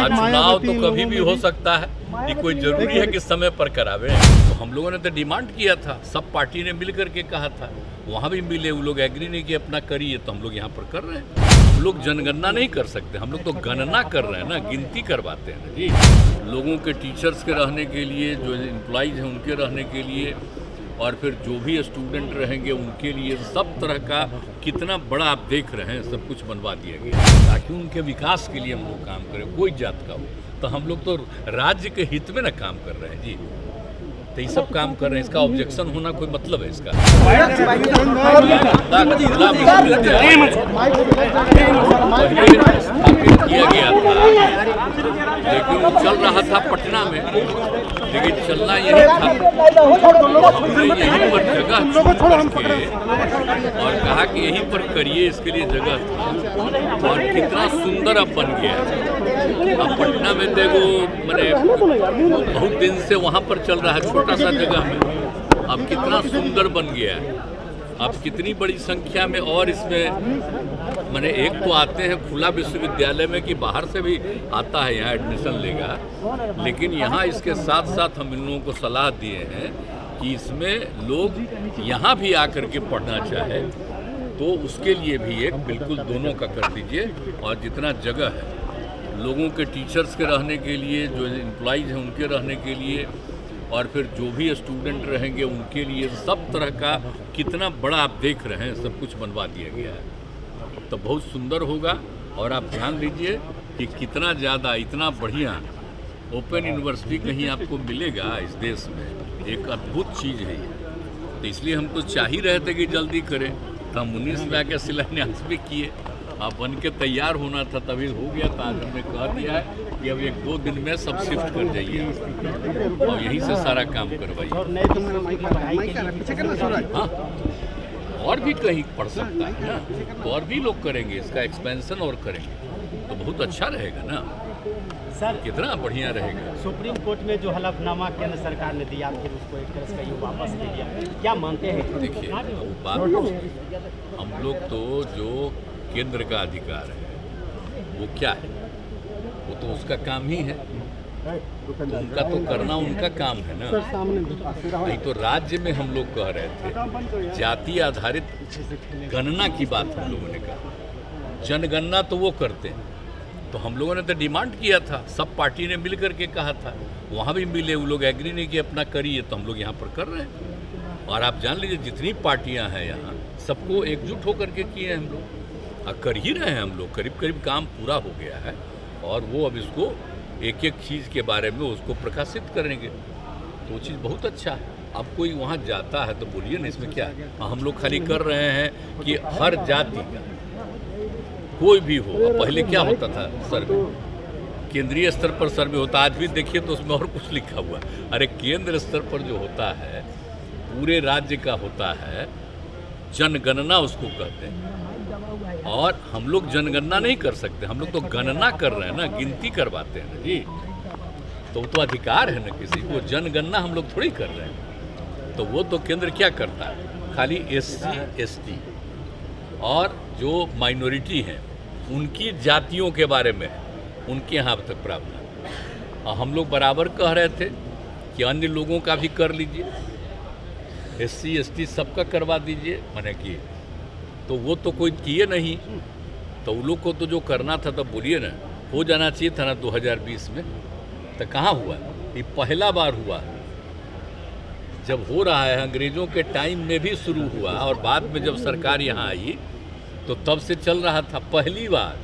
चुनाव तो कभी भी हो सकता है, ये कोई जरूरी है कि समय पर करावे। तो हम लोगों ने तो डिमांड किया था, सब पार्टी ने मिल करके कहा था, वहाँ भी मिले, वो लोग एग्री नहीं कि अपना करिए, तो हम लोग यहाँ पर कर रहे हैं। हम लोग जनगणना नहीं कर सकते, हम लोग तो गणना कर रहे हैं ना, गिनती करवाते हैं ना जी। लोगों के टीचर्स के रहने के लिए, जो एम्प्लॉइज हैं उनके रहने के लिए, और फिर जो भी स्टूडेंट रहेंगे उनके लिए, सब तरह का कितना बड़ा आप देख रहे हैं, सब कुछ बनवा दिया गया ताकि उनके विकास के लिए हम लोग काम करें, कोई जात का हो। तो हम लोग तो राज्य के हित में ना काम कर रहे हैं जी, तो ये सब काम कर रहे हैं। इसका ऑब्जेक्शन होना कोई मतलब है इसका? किया गया था, लेकिन वो चल रहा था पटना में, लेकिन चलना यही था। हमने यहीं पर जगह छोड़ के और कहा कि यहीं पर करिए, इसके लिए जगह था। और कितना सुंदर अब बन गया है। अब पटना में देखो, मैंने बहुत दिन से वहाँ पर चल रहा है, छोटा सा जगह में, अब कितना सुंदर बन गया है। अब कितनी बड़ी संख्या में, और इसमें मैंने एक तो आते हैं खुला विश्वविद्यालय में कि बाहर से भी आता है, यहाँ एडमिशन लेगा, लेकिन यहाँ इसके साथ साथ हम इन लोगों को सलाह दिए हैं कि इसमें लोग यहाँ भी आकर के पढ़ना चाहे तो उसके लिए भी एक बिल्कुल दोनों का कर दीजिए। और जितना जगह है लोगों के टीचर्स के रहने के लिए, जो एम्प्लॉइज हैं उनके रहने के लिए, और फिर जो भी स्टूडेंट रहेंगे उनके लिए, सब तरह का कितना बड़ा आप देख रहे हैं, सब कुछ बनवा दिया गया है। तो बहुत सुंदर होगा। और आप ध्यान दीजिए कि कितना ज़्यादा, इतना बढ़िया ओपन यूनिवर्सिटी कहीं आपको मिलेगा इस देश में, एक अद्भुत चीज़ है ये। तो इसलिए हम तो चाह ही रहे थे कि जल्दी करें, तो हम 19 लाख का शिलान्यास भी किए। अब बन के तैयार होना था, तभी हो गया था। आज हमने कह दिया है कि अब 1-2 दिन में सब शिफ्ट कर जाइए और यहीं से सारा काम करवाइए। हाँ, और भी कहीं पढ़ सकता है ना, तो और भी लोग करेंगे, इसका एक्सपेंशन और करेंगे तो बहुत अच्छा रहेगा ना सर। कितना बढ़िया रहेगा। सुप्रीम कोर्ट में जो हलफनामा केंद्र सरकार ने दिया, फिर उसको एक तरह से वापस ले लिया, क्या मानते हैं? देखिए, बात हम लोग तो जो केंद्र का अधिकार है वो क्या है, वो तो उसका काम ही है, तो उनका तो करना उनका काम है ना। नहीं तो राज्य में हम लोग कह रहे थे जाति आधारित गणना की बात हम लोगों ने कहा, जनगणना तो वो करते हैं। तो हम लोगों ने तो डिमांड किया था, सब पार्टी ने मिल करके कहा था, वहाँ भी मिले, वो लोग एग्री नहीं कि अपना करिए, तो हम लोग यहाँ पर कर रहे हैं। और आप जान लीजिए जितनी पार्टियाँ हैं यहाँ, सबको एकजुट होकर के किए हैं हम लोग, और कर ही रहे हैं हम लोग। करीब करीब काम पूरा हो गया है, और वो अब इसको एक एक चीज़ के बारे में उसको प्रकाशित करेंगे, तो वो चीज़ बहुत अच्छा है। अब कोई वहाँ जाता है तो बोलिए ना, इसमें क्या है? हम लोग खाली कर रहे हैं कि हर जाति का कोई भी हो। पहले क्या होता था, सर्वे केंद्रीय स्तर पर सर्वे होता, आज भी देखिए तो उसमें और कुछ लिखा हुआ। अरे केंद्र स्तर पर जो होता है, पूरे राज्य का होता है, जनगणना उसको कहते हैं। और हम लोग जनगणना नहीं कर सकते, हम लोग तो गणना कर रहे हैं ना, गिनती करवाते हैं ना जी। तो वो तो अधिकार है ना किसी को, जनगणना हम लोग थोड़ी कर रहे हैं। तो वो तो केंद्र क्या करता है, खाली SC ST और जो माइनॉरिटी हैं उनकी जातियों के बारे में है, उनके यहाँ अब तक प्रावधान। और हम लोग बराबर कह रहे थे कि अन्य लोगों का भी कर लीजिए, SC ST सबका करवा दीजिए, मैंने कि तो वो तो कोई किए नहीं। तो उन लोग को तो जो करना था, तब बोलिए ना, हो जाना चाहिए था ना 2020 में, तो कहाँ हुआ? ये पहला बार हुआ। जब हो रहा है, अंग्रेज़ों के टाइम में भी शुरू हुआ, और बाद में जब सरकार यहाँ आई तो तब से चल रहा था। पहली बार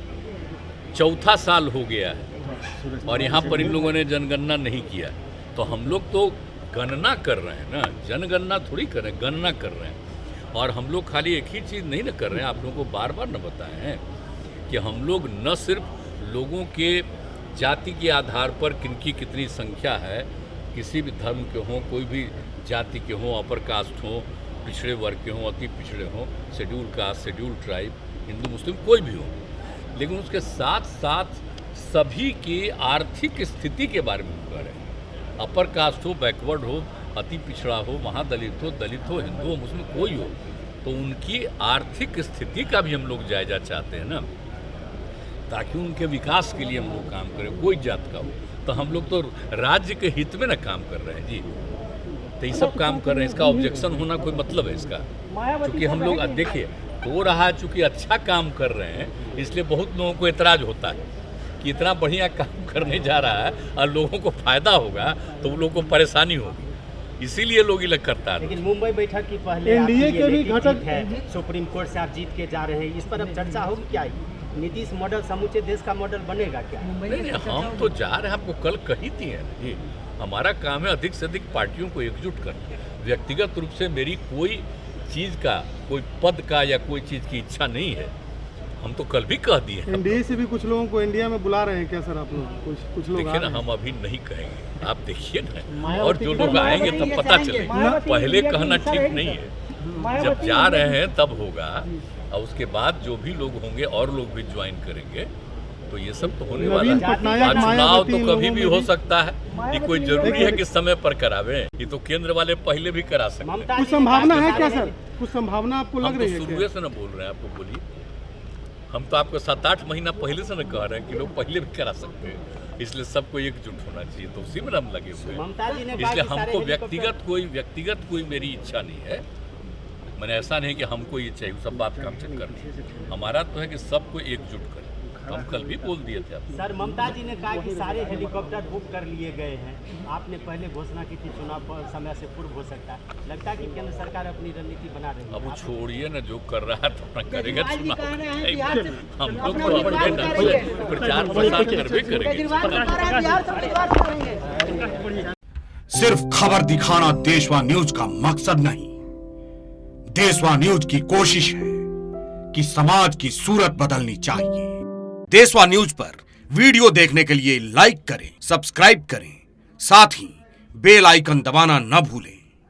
4था साल हो गया है और यहाँ पर इन लोगों ने जनगणना नहीं किया। तो हम लोग तो गणना कर रहे हैं ना, जनगणना थोड़ी कर रहे हैं, गणना कर रहे हैं। और हम लोग खाली एक ही चीज़ नहीं ना कर रहे हैं, आप लोगों को बार बार न बताए हैं कि हम लोग न सिर्फ लोगों के जाति के आधार पर किनकी कितनी संख्या है, किसी भी धर्म के हों, कोई भी जाति के हों, अपर कास्ट हों, पिछड़े वर्ग के हों, अति पिछड़े हों, schedule caste, schedule tribe, Hindu Muslim कोई भी हो, लेकिन उसके साथ साथ सभी की आर्थिक स्थिति के बारे में कह रहे हैं। अपर कास्ट हो, बैकवर्ड हो, अति पिछड़ा हो, महादलित हो, हिंदू हो, मुस्लिम कोई हो, तो उनकी आर्थिक स्थिति का भी हम लोग जायजा चाहते हैं ना, ताकि उनके विकास के लिए हम लोग काम करें, कोई जात का हो। तो हम लोग तो राज्य के हित में ना काम कर रहे हैं जी, तो ये सब काम कर रहे हैं। इसका ऑब्जेक्शन होना कोई मतलब है इसका? क्योंकि हम लोग देखिए हो रहा है, चूँकि अच्छा काम कर रहे हैं इसलिए बहुत लोगों को एतराज़ होता है कि इतना बढ़िया काम करने जा रहा है और लोगों को फायदा होगा तो उन लोगों को परेशानी होगी, इसीलिए लोग इलेक्ट करता है। लेकिन मुंबई बैठक की पहले एनडीए के भी घटक है, सुप्रीम कोर्ट से आप जीत के जा रहे हैं, इस पर अब चर्चा होगी क्या? नीतीश मॉडल समूचे देश का मॉडल बनेगा क्या? नहीं, हम तो जा रहे हैं, आपको कल कही थी है जी, हमारा काम है अधिक से अधिक पार्टियों को एकजुट करना। व्यक्तिगत रूप से मेरी कोई चीज़ का, कोई पद का या कोई चीज़ की इच्छा नहीं है, हम तो कल भी कह दिए। एनडीए से भी कुछ लोगों को इंडिया में बुला रहे हैं क्या सर आप लोग? कुछ लोग देखिए ना, हम अभी नहीं कहेंगे, आप देखिए ना, और जो लोग आएंगे तब पता चलेगा। पहले कहना ठीक नहीं है, जब जा रहे हैं तब होगा, और उसके बाद जो भी लोग होंगे और लोग भी ज्वाइन करेंगे, तो ये सब तो होने वाला है। चुनाव तो कभी भी हो सकता है, ये कोई जरूरी है कि समय पर करावे, ये तो केंद्र वाले पहले भी करा सकते हैं। कुछ संभावना है क्या सर? कुछ संभावना आपको लग रही है? हम तो शुरू से न बोल रहे हैं, आपको बोलिए, हम तो आपको 7-8 महीना पहले से न कह रहे हैं कि लोग पहले भी करा सकते हैं, इसलिए सबको एकजुट होना चाहिए, तो उसी में हम लगे हुए हैं। इसलिए हमको व्यक्तिगत कोई मेरी इच्छा नहीं है, मैंने ऐसा नहीं कि हमको ये चाहिए, सब बात काम से करनी है। हमारा तो है कि सबको एकजुट करें, हम कल भी बोल दिए थे आपको। सर, ममता जी ने कहा कि सारे हेलीकॉप्टर बुक कर लिए गए हैं, आपने पहले घोषणा की थी चुनाव समय से पूर्व हो सकता है, लगता है कि केंद्र सरकार अपनी रणनीति बना रही है। अब छोड़िए ना, जो कर रहा है तो अपना करेगा चुनाव, हम लोग तो अपने ढंग से प्रचार प्रसार करबे करेंगे। सिर्फ खबर दिखाना देशवा न्यूज का मकसद नहीं, देशवा न्यूज की कोशिश है कि समाज की सूरत बदलनी चाहिए। देशवा न्यूज पर वीडियो देखने के लिए लाइक करें, सब्सक्राइब करें, साथ ही बेल आइकन दबाना न भूलें।